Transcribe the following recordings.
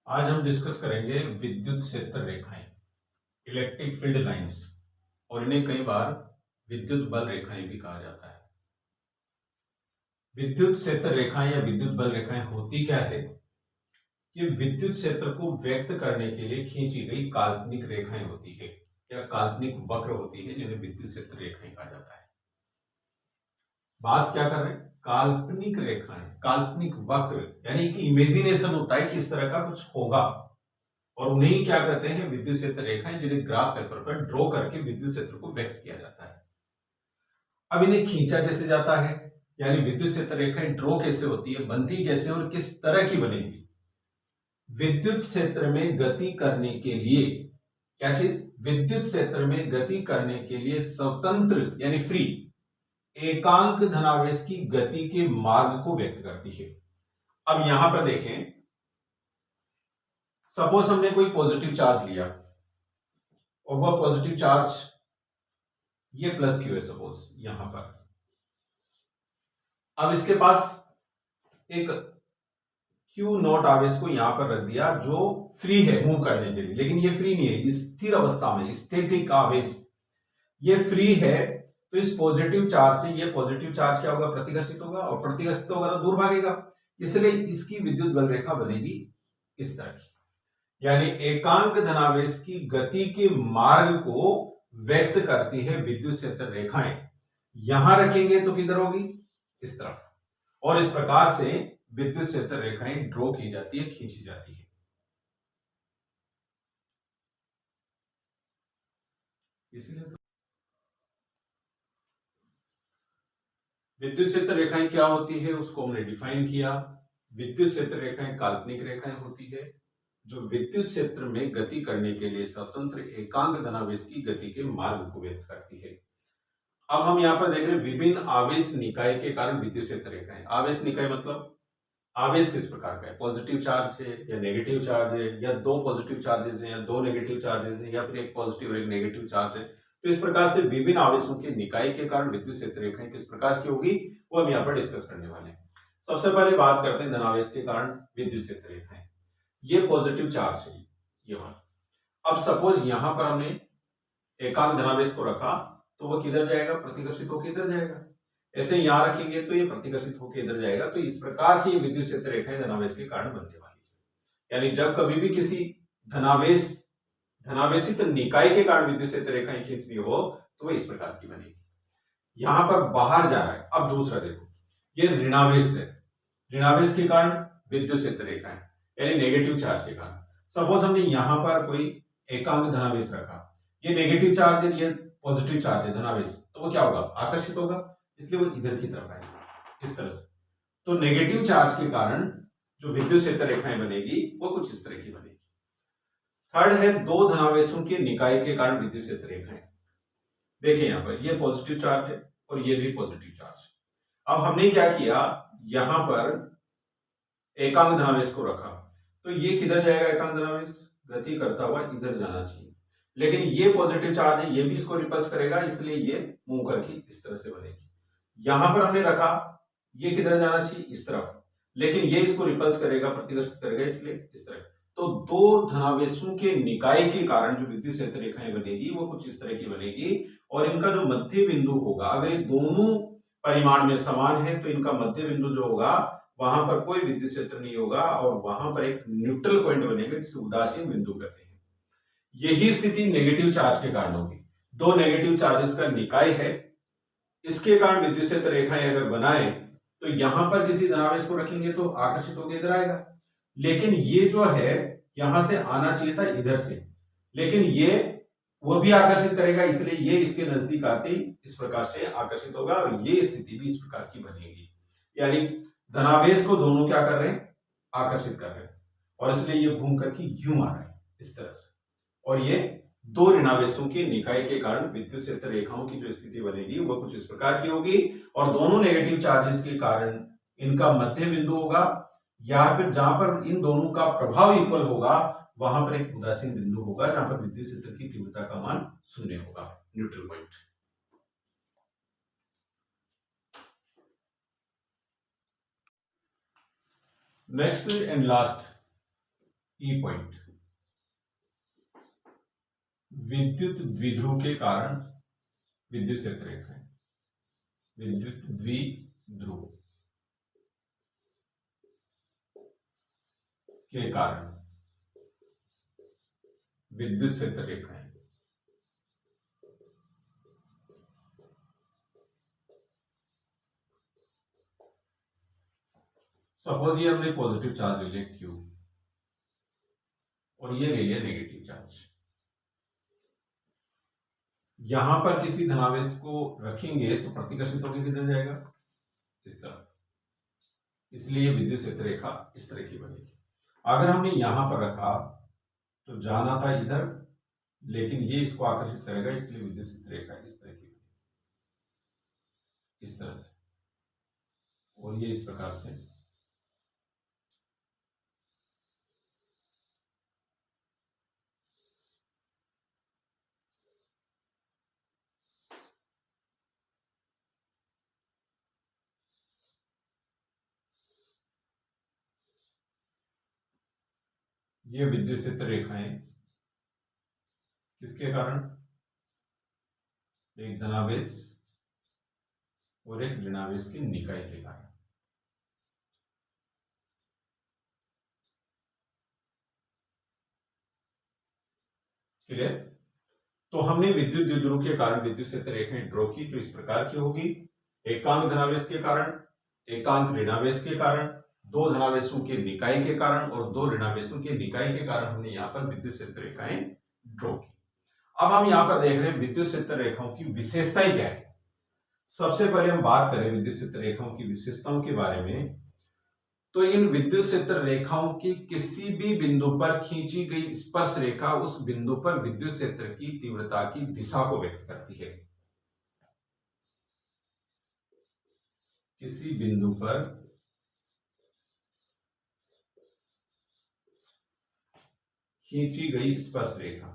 आज हम डिस्कस करेंगे विद्युत क्षेत्र रेखाएं, इलेक्ट्रिक फील्ड लाइंस, और इन्हें कई बार विद्युत बल रेखाएं भी कहा जाता है। विद्युत क्षेत्र रेखाएं या विद्युत बल रेखाएं होती क्या है? ये विद्युत क्षेत्र को व्यक्त करने के लिए खींची गई काल्पनिक रेखाएं होती है या काल्पनिक वक्र होती है, जिन्हें विद्युत क्षेत्र रेखाएं कहा जाता है। बात क्या कर रहे हैं? काल्पनिक रेखाएं, काल्पनिक वक्र, यानी कि इमेजिनेशन होता है कि इस तरह का कुछ होगा, और उन्हें ही क्या कहते हैं? विद्युत क्षेत्र रेखाएं, जिन्हें ग्राफ पेपर पर ड्रॉ करके विद्युत क्षेत्र को व्यक्त किया जाता है। अब इन्हें खींचा कैसे जाता है, यानी विद्युत क्षेत्र रेखाएं ड्रॉ कैसे होती है, बनती कैसे और किस तरह की बनेगी? विद्युत क्षेत्र में गति करने के लिए क्या चीज? विद्युत क्षेत्र में गति करने के लिए स्वतंत्र यानी फ्री एकांक धनावेश की गति के मार्ग को व्यक्त करती है। अब यहां पर देखें, सपोज हमने कोई पॉजिटिव चार्ज लिया और वह पॉजिटिव चार्ज ये प्लस क्यू है, सपोज यहां पर। अब इसके पास एक क्यू नॉट आवेश को यहां पर रख दिया जो फ्री है मूव करने के लिए, लेकिन ये फ्री नहीं है, स्थिर अवस्था में स्थितिक आवेश ये फ्री है। तो इस पॉजिटिव चार्ज से ये पॉजिटिव चार्ज क्या होगा? प्रतिकर्षित होगा, और प्रतिकर्षित होगा तो दूर भागेगा, इसलिए इसकी विद्युत बल रेखा बनेगी इस तरह की, यानी एकांक धनावेश की गति के मार्ग को व्यक्त करती है विद्युत क्षेत्र रेखाएं। यहां रखेंगे तो किधर होगी? इस तरफ, और इस प्रकार से विद्युत क्षेत्र रेखाएं ड्रॉ की जाती है, खींची जाती है। इसीलिए तो विद्युत क्षेत्र रेखाएं क्या होती है उसको हमने डिफाइन किया। विद्युत क्षेत्र रेखाएं काल्पनिक रेखाएं होती है जो विद्युत क्षेत्र में गति करने के लिए स्वतंत्र एकांक धनावेश की गति के मार्ग को व्यक्त करती है। अब हम यहां पर देख रहे हैं विभिन्न आवेश निकाय के कारण विद्युत क्षेत्र रेखाएं। आवेश निकाय मतलब आवेश किस प्रकार का है? पॉजिटिव चार्ज है या नेगेटिव चार्ज है, या दो पॉजिटिव चार्जेस हैं या दो नेगेटिव चार्जेस हैं, या फिर एक पॉजिटिव और एक नेगेटिव चार्ज है। तो इस प्रकार से विभिन्न आवेशों के निकाय के कारण विद्युत क्षेत्र रेखाएं किस प्रकार की होगी वो हम यहाँ पर डिस्कस करने वाले हैं। सबसे पहले बात करते हैं धनावेश के कारण विद्युत क्षेत्र रेखाएं। ये पॉजिटिव चार्ज है ये वाला। अब सपोज यहां पर हमने एकांक धनावेश को रखा तो वो किधर जाएगा? प्रतिकर्षित होकर इधर जाएगा। ऐसे यहां रखेंगे तो ये प्रतिकर्षित होकर इधर जाएगा। तो इस प्रकार से ये विद्युत क्षेत्र रेखाएं धनावेश के कारण बनने वाली है। यानी जब कभी भी किसी धनावेशित निकाय के कारण विद्युत क्षेत्र रेखाएं खींचनी हो तो वो इस प्रकार की बनेगी। यहां पर बाहर जा रहा है। अब दूसरा देखो, ये ऋणावेश है, ऋणावेश के कारण विद्युत क्षेत्र रेखाएं यानी नेगेटिव चार्ज के कारण। सपोज हमने यहां पर कोई एकांक धनावेश रखा, ये नेगेटिव चार्ज है, ये पॉजिटिव चार्ज है धनावेश, तो वो क्या होगा? आकर्षित होगा, इसलिए वो इधर की तरफ आएगा इस तरह से। तो नेगेटिव चार्ज के कारण जो विद्युत क्षेत्र रेखाएं बनेगी वो कुछ इस तरह की बनेगी। थर्ड है दो धनावेशों के निकाय के कारण विद्युत क्षेत्र रेखाएं। देखिए यहां पर ये पॉजिटिव चार्ज है और ये भी पॉजिटिव चार्ज। अब हमने क्या किया, यहां पर एकांक धनावेश को रखा तो ये किधर जाएगा? एकांक धनावेश गति करता हुआ इधर जाना चाहिए, लेकिन ये पॉजिटिव चार्ज है, ये भी इसको रिपल्स करेगा, इसलिए ये मूव करके इस तरह से बनेगी। यहां पर हमने रखा, ये किधर जाना चाहिए? इस तरफ, लेकिन ये इसको रिपल्स करेगा, प्रतिकर्षित करेगा, इसलिए इस तरह। तो दो धनावेशों के निकाय के कारण जो विद्युत क्षेत्र रेखाएं बनेगी वो कुछ इस तरह की बनेगी, और इनका जो मध्य बिंदु होगा, अगर ये दोनों परिमाण में समान है तो इनका मध्य बिंदु जो होगा वहां पर कोई विद्युत क्षेत्र नहीं होगा, और वहां पर एक न्यूट्रल पॉइंट बनेगा जिसे उदासीन बिंदु कहते हैं। यही स्थिति नेगेटिव चार्ज के कारण होगी। दो नेगेटिव चार्जेस का निकाय है, इसके कारण विद्युत क्षेत्र रेखाएं अगर बनाए तो यहां पर किसी धनावेश को रखेंगे तो आकर्षित होकर इधर आएगा, लेकिन ये जो है यहां से आना चाहिए था इधर से, लेकिन ये वो भी आकर्षित करेगा, इसलिए ये इसके नजदीक आते ही इस प्रकार से आकर्षित होगा, और ये स्थिति भी इस प्रकार की बनेगी। यानी धनावेश को दोनों क्या कर रहे हैं? आकर्षित कर रहे हैं, और इसलिए ये घूम करके यूं आ रहा है इस तरह से, और ये दो ऋणावेशों के निकाय के कारण विद्युत क्षेत्र रेखाओं की जो स्थिति बनेगी वो कुछ इस प्रकार की होगी, और दोनों नेगेटिव चार्जेस के कारण इनका मध्य बिंदु होगा, या फिर जहां पर इन दोनों का प्रभाव इक्वल होगा वहां पर एक उदासीन बिंदु होगा जहां पर विद्युत क्षेत्र की तीव्रता का मान 0 होगा, neutral point. Next and last E point विद्युत द्विध्रुव के कारण विद्युत क्षेत्र रेखाएं, विद्युत द्विध्रुव के कारण विद्युत क्षेत्र रेखाएं, सपोज ये हमने पॉजिटिव चार्ज ले लिया Q और ये ले लिया नेगेटिव चार्ज। यहां पर किसी धनावेश को रखेंगे तो प्रतिकर्षण त्वरण किधर जाएगा, इस तरफ, इसलिए विद्युत क्षेत्र रेखा इस तरह की बनेगी। अगर हमने यहां पर रखा तो जाना था इधर, लेकिन ये इसको आकर्षित करेगा, इसलिए विद्युत क्षेत्र रेखा इस तरह की, इस तरह से, और ये इस प्रकार से ये विद्युत क्षेत्र रेखाएं किसके कारण, एक धनावेश और एक ऋणावेश की निकाय के कारण। क्लियर? तो हमने विद्युत द्विध्रुव के कारण विद्युत क्षेत्र रेखाएं ड्रॉ की, तो इस प्रकार की होगी। एकांक धनावेश के कारण, एकांक ऋणावेश के कारण, दो धनावेशों के निकाय के कारण और दो ऋणावेशों के निकाय के कारण हमने यहाँ पर विद्युत क्षेत्र रेखाएं ड्रॉ की। अब हम यहाँ पर देख रहे हैं विद्युत क्षेत्र रेखाओं की विशेषताएं क्या है। सबसे पहले हम बात करें विद्युत क्षेत्र रेखाओं की विशेषताओं के बारे में, तो इन विद्युत क्षेत्र रेखाओं की किसी भी बिंदु पर खींची गई स्पर्श रेखा उस बिंदु पर विद्युत क्षेत्र की तीव्रता की दिशा को व्यक्त करती है। किसी बिंदु पर खींची गई स्पर्श रेखा,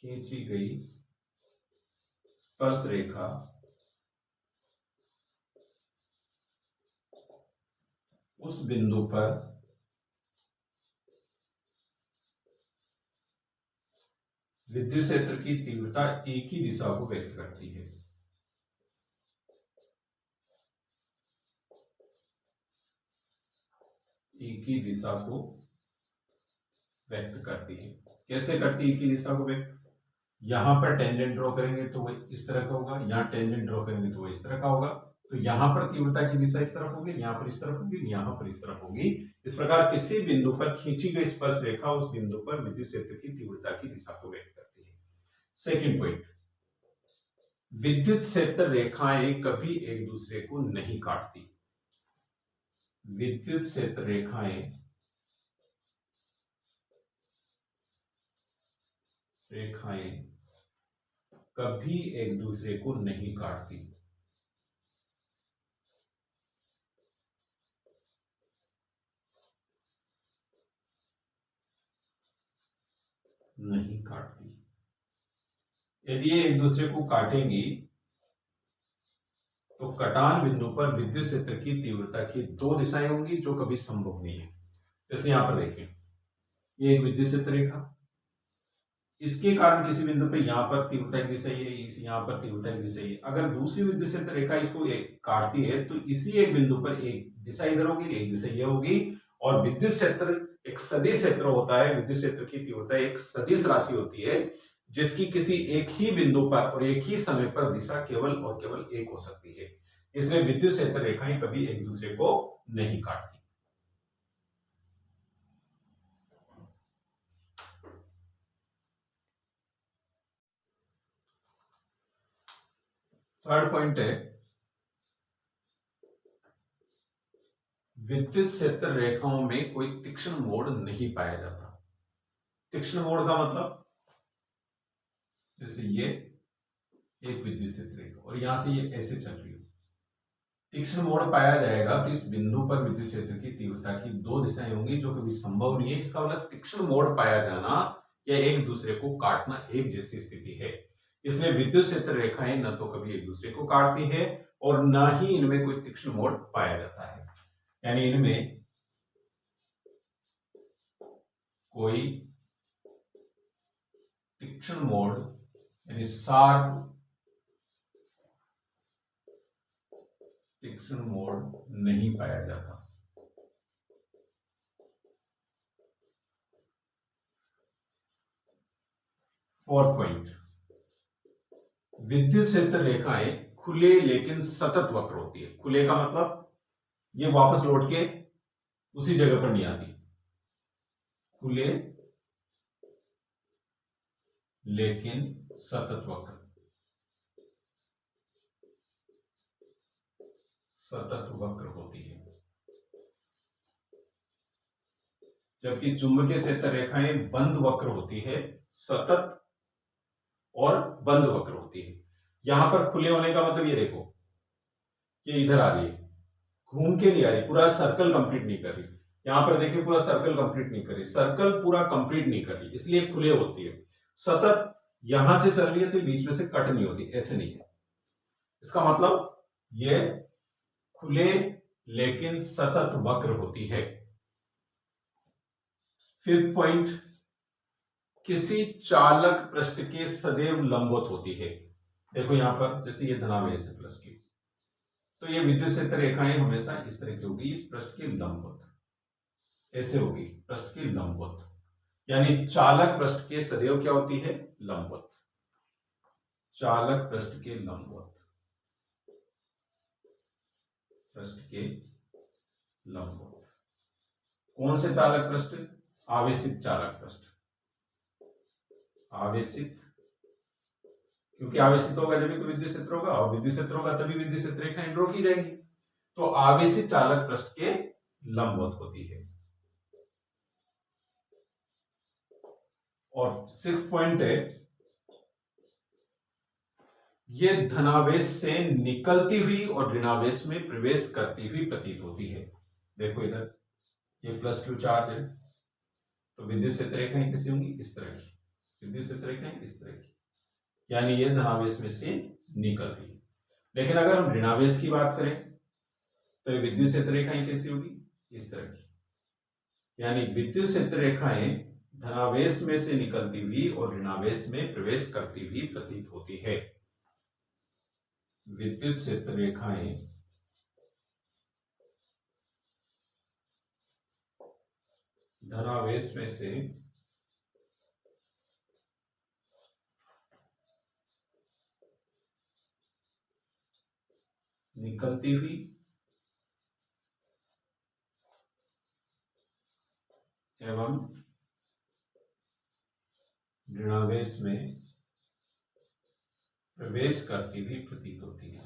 खींची गई स्पर्श रेखा उस बिंदु पर विद्युत क्षेत्र की तीव्रता एक ही दिशा को व्यक्त करती है। एक ही दिशा को व्यक्त करती है। कैसे करती है एक ही दिशा को व्यक्त? यहां पर टेंजेंट ड्रॉ करेंगे तो वो इस तरह का होगा, यहां टेंजेंट ड्रॉ करेंगे तो वो इस तरह का होगा। तो यहां पर तीव्रता की दिशा इस तरफ होगी, यहां पर इस तरफ होगी, यहां पर इस तरफ होगी। इस प्रकार किसी बिंदु पर खींची गई स्पर्श रेखा उस बिंदु पर विद्युत क्षेत्र की तीव्रता की दिशा को व्यक्त करती है। सेकंड पॉइंट, विद्युत क्षेत्र रेखाएं कभी एक दूसरे को नहीं काटती। विद्युत क्षेत्र रेखाएं कभी एक दूसरे को नहीं काटती। नहीं काटती। यदि ये एक दूसरे को काटेंगी तो कटान बिंदु पर विद्युत क्षेत्र की तीव्रता की दो दिशाएं होंगी जो कभी संभव नहीं है। जैसे यहां पर देखें, ये एक विद्युत क्षेत्र रेखा, इसके कारण किसी बिंदु पर यहां पर तीव्रता की दिशा ये, यहां पर तीव्रता की दिशा ये। अगर दूसरी विद्युत क्षेत्र रेखा इसको काटती है तो इसी एक बिंदु पर एक दिशा इधर होगी, एक दिशा ये होगी। और विद्युत क्षेत्र एक सदिश क्षेत्र होता है। विद्युत क्षेत्र की तीव्रता एक सदिश राशि होती है जिसकी किसी एक ही बिंदु पर और एक ही समय पर दिशा केवल और केवल एक हो सकती है। इसलिए विद्युत क्षेत्र रेखाएं कभी एक दूसरे को नहीं काटती। थर्ड पॉइंट है, विद्युत क्षेत्र रेखाओं में कोई तीक्ष्ण मोड़ नहीं पाया जाता। तीक्ष्ण मोड़ का मतलब, जैसे ये एक विद्युत क्षेत्र रेखा और यहां से ये ऐसे चल रही है, तीक्ष्ण मोड़ पाया जाएगा तो इस बिंदु पर विद्युत क्षेत्र की तीव्रता की दो दिशाएं होंगी जो कभी संभव नहीं है। इसका मतलब तीक्ष्ण मोड़ पाया जाना या एक दूसरे को काटना एक जैसी स्थिति है। इसलिए विद्युत क्षेत्र रेखाएं न तो कभी एक दूसरे को काटती है और न ही इनमें कोई तीक्ष्ण मोड़ पाया जाता है। यानी इनमें कोई तीक्ष्ण मोड़ यानी शार्प तीक्ष्ण मोड़ नहीं पाया जाता। फोर्थ पॉइंट, विद्युत क्षेत्र रेखाएं खुले लेकिन सतत वक्र होती है। खुले का मतलब ये वापस लौट के उसी जगह पर नहीं आती। खुले लेकिन सतत वक्र, सतत वक्र होती है। जबकि चुंबकीय क्षेत्र रेखाएं बंद वक्र होती है, सतत और बंद वक्र होती है। यहां पर खुले होने का मतलब ये देखो, ये इधर आ रही है, घूम के नहीं आ रही, पूरा सर्कल कंप्लीट नहीं कर रही। यहां पर देखिए पूरा सर्कल कंप्लीट नहीं कर रही, सर्कल पूरा कंप्लीट नहीं कर रही, इसलिए खुले होती है। सतत यहां से चल रही है तो बीच में से कट नहीं होती, ऐसे नहीं है। इसका मतलब ये खुले लेकिन सतत वक्र होती है। फिफ्थ पॉइंट, किसी चालक पृष्ठ के सदैव लंबवत होती है। देखो यहां पर जैसे ये धनावेश है प्लस की, तो ये विद्युत क्षेत्र रेखाएं हमेशा इस तरह की होगी, इस पृष्ठ के लंबवत ऐसे होगी, पृष्ठ के लंबवत। यानी चालक पृष्ठ के सदैव क्या होती है, लंबवत। चालक पृष्ठ के लंबवत, पृष्ठ के लंबवत। कौन से चालक पृष्ठ, आवेशित चालक पृष्ठ। आवेशित, क्योंकि आवेशित होगा जब तो विद्युत क्षेत्र होगा, और विद्युत क्षेत्र होगा तभी विद्युत क्षेत्र रेखाएं ड्रॉ की जाएगी। तो आवेशित चालक पृष्ठ के लंबवत होती है। और सिक्स पॉइंट है, ये धनावेश से निकलती हुई और ऋणावेश में प्रवेश करती हुई प्रतीत होती है। देखो इधर ये प्लस क्यू चार्ज है, तो विद्युत क्षेत्र रेखाएं कैसी होंगी, इस तरह की। विद्युत क्षेत्र रेखाएं इस तरह की, यानी ये धनावेश में से निकल रही है। लेकिन अगर हम ऋणावेश की बात करें तो ये विद्युत क्षेत्र रेखाएं कैसी होगी, इस तरह की। यानी विद्युत क्षेत्र रेखाएं धनावेश में से निकलती हुई और ऋणावेश में प्रवेश करती हुई प्रतीत होती है। विद्युत क्षेत्र रेखाएं धनावेश में से निकलती हुई एवं ऋणावेश में प्रवेश करती हुई प्रतीत होती है।